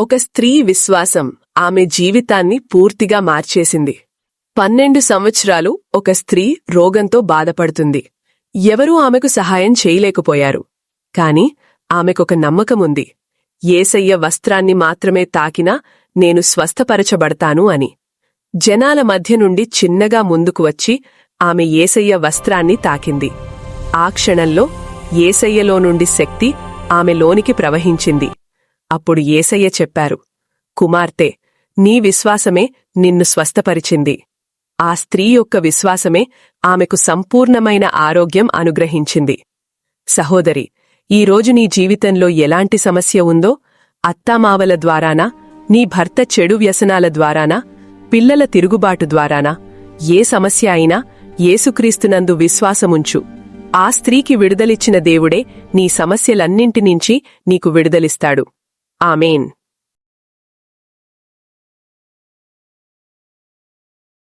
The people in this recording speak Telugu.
ఒక స్త్రీ విశ్వాసం ఆమె జీవితాన్ని పూర్తిగా మార్చేసింది. 12 సంవత్సరాలు ఒక స్త్రీ రోగంతో బాధపడుతుంది. ఎవరూ ఆమెకు సహాయం చేయలేకపోయారు. కాని ఆమెకొక నమ్మకముంది. యేసయ్య వస్త్రాన్ని మాత్రమే తాకినా నేను స్వస్థపరచబడతాను అని. జనాల మధ్య నుండి చిన్నగా ముందుకు వచ్చి ఆమె యేసయ్య వస్త్రాన్ని తాకింది. ఆ క్షణంలో యేసయ్యలో నుండి శక్తి ఆమెలోనికి ప్రవహించింది. అప్పుడు యేసయ్య చెప్పారు, కుమార్తె, నీ విశ్వాసమే నిన్ను స్వస్థపరిచింది. ఆ స్త్రీ యొక్క విశ్వాసమే ఆమెకు సంపూర్ణమైన ఆరోగ్యం అనుగ్రహించింది. సహోదరి, ఈరోజు నీ జీవితంలో ఎలాంటి సమస్య ఉందో, అత్తామావల ద్వారానా, నీ భర్త చెడు వ్యసనాల ద్వారానా, పిల్లల తిరుగుబాటు ద్వారానా, ఏ సమస్య అయినా యేసుక్రీస్తునందు విశ్వాసముంచు. ఆ స్త్రీకి విడుదలిచ్చిన దేవుడే నీ సమస్యలన్నింటి నుంచి నీకు విడుదలిస్తాడు. ఆమేన్.